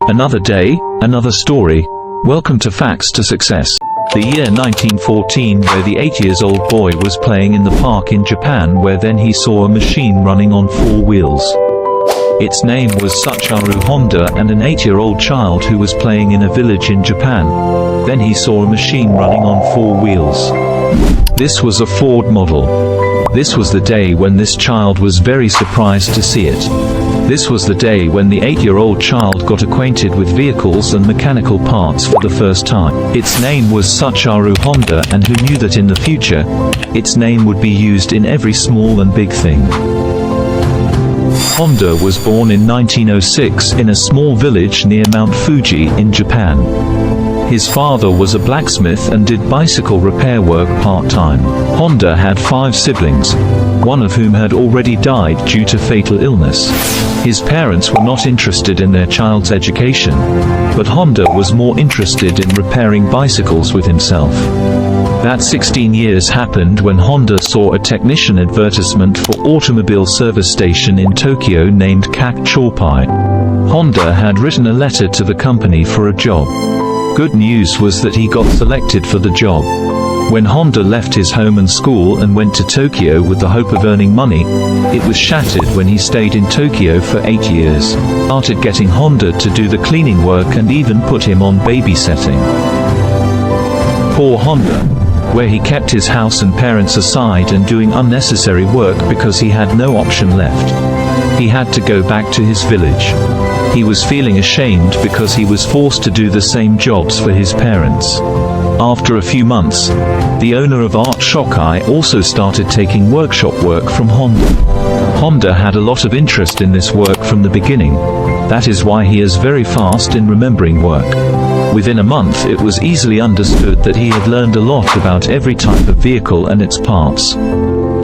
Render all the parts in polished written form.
Another day, another story. Welcome to Facts to Success. The year 1914, where the 8-year-old boy was playing in the park in Japan, where then he saw a machine running on 4 wheels. Its name was Soichiro Honda, and an 8-year-old child who was playing in a village in Japan. Then he saw a machine running on 4 wheels. This was a Ford model. This was the day when this child was very surprised to see it. This was the day when the 8-year-old child got acquainted with vehicles and mechanical parts for the first time. Its name was Soichiro Honda, and who knew that in the future, its name would be used in every small and big thing. Honda was born in 1906 in a small village near Mount Fuji in Japan. His father was a blacksmith and did bicycle repair work part-time. Honda had 5 siblings, one of whom had already died due to fatal illness. His parents were not interested in their child's education, but Honda was more interested in repairing bicycles with himself. That 16 years happened when Honda saw a technician advertisement for automobile service station in Tokyo named Kak Chopai. Honda had written a letter to the company for a job. Good news was that he got selected for the job. When Honda left his home and school and went to Tokyo with the hope of earning money, it was shattered when he stayed in Tokyo for 8 years. Started getting Honda to do the cleaning work and even put him on babysitting. Poor Honda, where he kept his house and parents aside and doing unnecessary work because he had no option left. He had to go back to his village. He was feeling ashamed because he was forced to do the same jobs for his parents. After a few months, the owner of Art Shokai also started taking workshop work from Honda. Honda had a lot of interest in this work from the beginning. That is why he is very fast in remembering work. Within a month it was easily understood that he had learned a lot about every type of vehicle and its parts.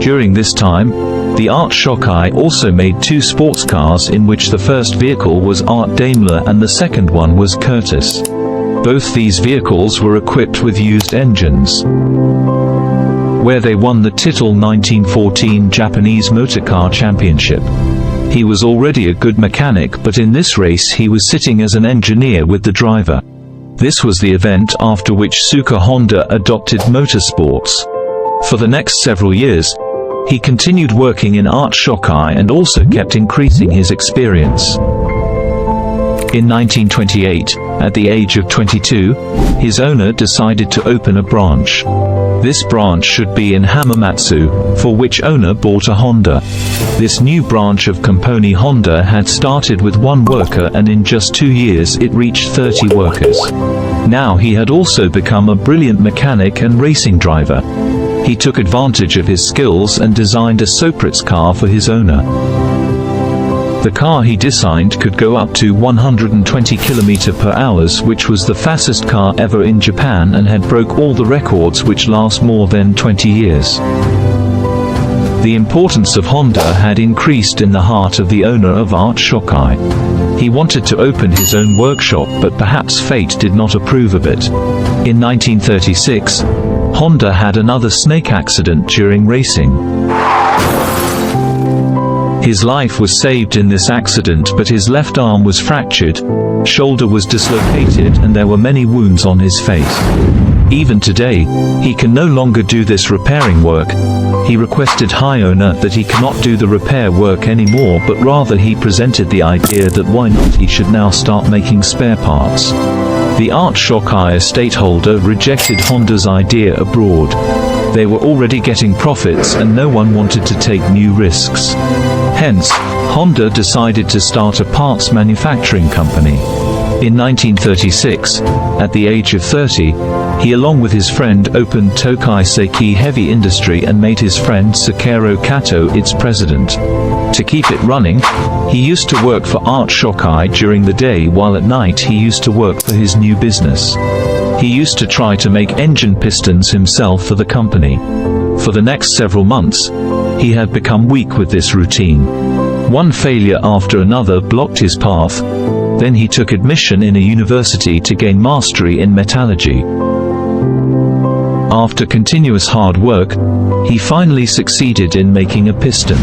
During this time, the Art Shokai also made 2 sports cars, in which the first vehicle was Art Daimler and the second one was Curtis. Both these vehicles were equipped with used engines. Where they won the title 1914 Japanese Motor Car Championship. He was already a good mechanic, but in this race he was sitting as an engineer with the driver. This was the event after which Soichiro Honda adopted motorsports. For the next several years, he continued working in Art Shokai and also kept increasing his experience. In 1928, at the age of 22, his owner decided to open a branch. This branch should be in Hamamatsu, for which owner bought a Honda. This new branch of Company Honda had started with 1 worker, and in just 2 years it reached 30 workers. Now he had also become a brilliant mechanic and racing driver. He took advantage of his skills and designed a Sopritz car for his owner. The car he designed could go up to 120 km/h, which was the fastest car ever in Japan and had broke all the records which last more than 20 years. The importance of Honda had increased in the heart of the owner of Art Shokai. He wanted to open his own workshop, but perhaps fate did not approve of it. In 1936, Honda had another snake accident during racing. His life was saved in this accident, but his left arm was fractured, shoulder was dislocated, and there were many wounds on his face. Even today, he can no longer do this repairing work. He requested high owner that he cannot do the repair work anymore, but rather he presented the idea that why not he should now start making spare parts. The Art Shokai estate holder rejected Honda's idea abroad. They were already getting profits and no one wanted to take new risks. Hence, Honda decided to start a parts manufacturing company. In 1936, at the age of 30, he along with his friend opened Tokai Seiki Heavy Industry and made his friend Soichiro Kato its president. To keep it running, he used to work for Art Shokai during the day, while at night he used to work for his new business. He used to try to make engine pistons himself for the company. For the next several months, he had become weak with this routine. One failure after another blocked his path. Then he took admission in a university to gain mastery in metallurgy. After continuous hard work, he finally succeeded in making a piston.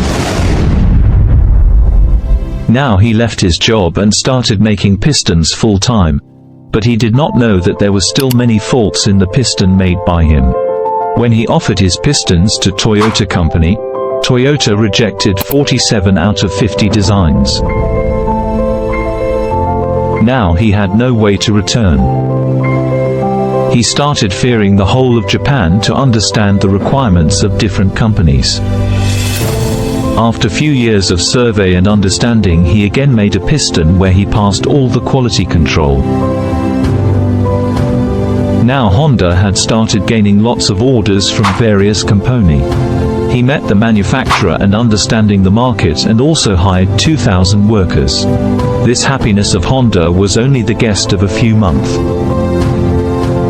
Now he left his job and started making pistons full-time, but he did not know that there were still many faults in the piston made by him. When he offered his pistons to Toyota company, Toyota rejected 47 out of 50 designs. Now he had no way to return. He started fearing the whole of Japan to understand the requirements of different companies. After few years of survey and understanding, he again made a piston where he passed all the quality control. Now Honda had started gaining lots of orders from various companies. He met the manufacturer and understanding the market and also hired 2,000 workers. This happiness of Honda was only the guest of a few months.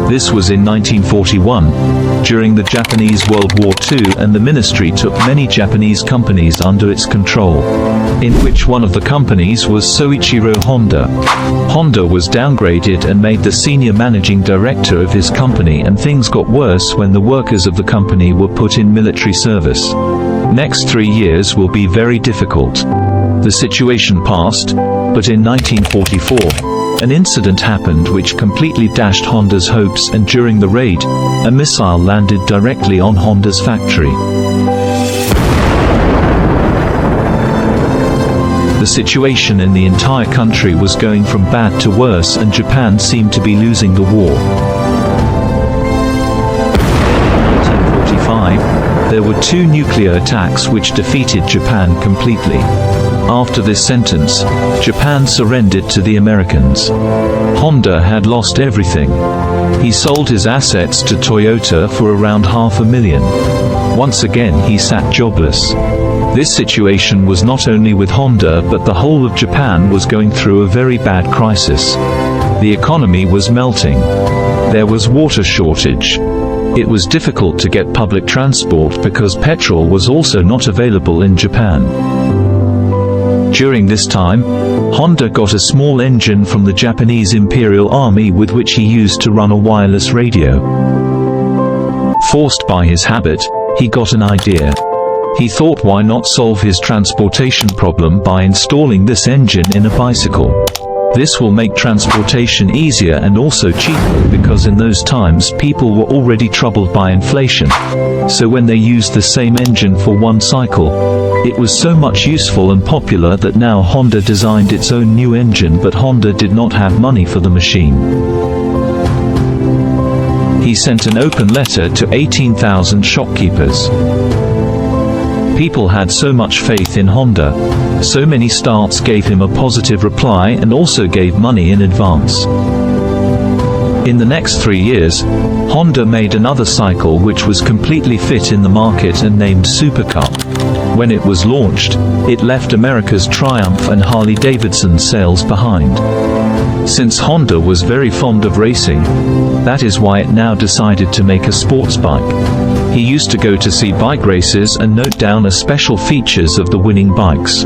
This was in 1941, during the Japanese World War II, and the ministry took many Japanese companies under its control, in which one of the companies was Soichiro Honda. Honda was downgraded and made the senior managing director of his company, and things got worse when the workers of the company were put in military service. Next 3 years will be very difficult. The situation passed, but in 1944, an incident happened which completely dashed Honda's hopes, and during the raid, a missile landed directly on Honda's factory. The situation in the entire country was going from bad to worse, and Japan seemed to be losing the war. In 1945, there were 2 nuclear attacks which defeated Japan completely. After this sentence, Japan surrendered to the Americans. Honda had lost everything. He sold his assets to Toyota for around $500,000. Once again he sat jobless. This situation was not only with Honda, but the whole of Japan was going through a very bad crisis. The economy was melting. There was water shortage. It was difficult to get public transport because petrol was also not available in Japan. During this time, Honda got a small engine from the Japanese Imperial Army with which he used to run a wireless radio. Forced by his habit, he got an idea. He thought, why not solve his transportation problem by installing this engine in a bicycle? This will make transportation easier and also cheaper, because in those times people were already troubled by inflation. So when they used the same engine for one cycle, it was so much useful and popular that now Honda designed its own new engine, but Honda did not have money for the machine. He sent an open letter to 18,000 shopkeepers. People had so much faith in Honda. So many starts gave him a positive reply and also gave money in advance. In the next 3 years, Honda made another cycle which was completely fit in the market and named Super Cup. When it was launched, it left America's Triumph and Harley-Davidson sales behind. Since Honda was very fond of racing, that is why it now decided to make a sports bike. He used to go to see bike races and note down the special features of the winning bikes.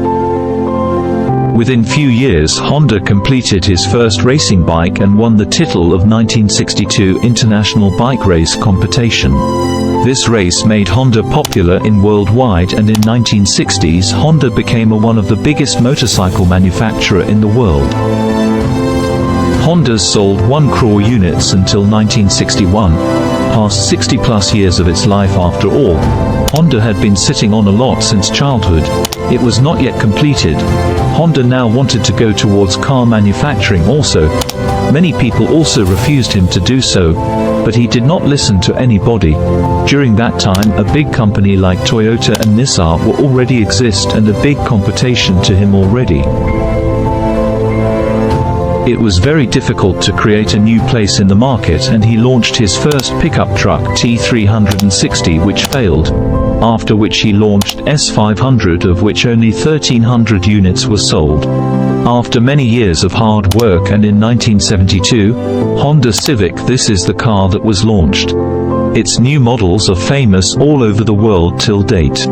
Within few years, Honda completed his first racing bike and won the title of 1962 International Bike Race Competition. This race made Honda popular in worldwide, and in 1960s Honda became one of the biggest motorcycle manufacturer in the world. Hondas sold 1 crore units until 1961, past 60 plus years of its life. After all, Honda had been sitting on a lot since childhood. It was not yet completed. Honda now wanted to go towards car manufacturing also. Many people also refused him to do so, but he did not listen to anybody. During that time, a big company like Toyota and Nissan were already exist and a big competition to him already. It was very difficult to create a new place in the market, and he launched his first pickup truck T360, which failed, after which he launched S500, of which only 1,300 units were sold. After many years of hard work, and in 1972, Honda Civic, this is the car that was launched. Its new models are famous all over the world till date.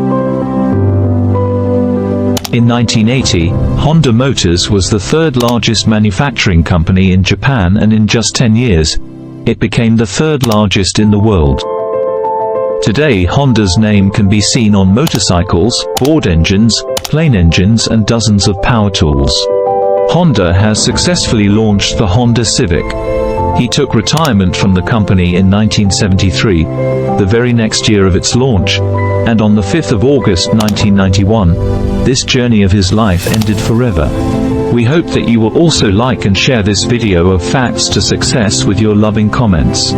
In 1980, Honda Motors was the third largest manufacturing company in Japan, and in just 10 years, it became the third largest in the world. Today Honda's name can be seen on motorcycles, board engines, plain engines and dozens of power tools. Honda has successfully launched the Honda Civic. He took retirement from the company in 1973, the very next year of its launch, and on the 5th of August 1991, this journey of his life ended forever. We hope that you will also like and share this video of facts to success with your loving comments.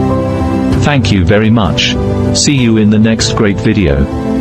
Thank you very much. See you in the next great video.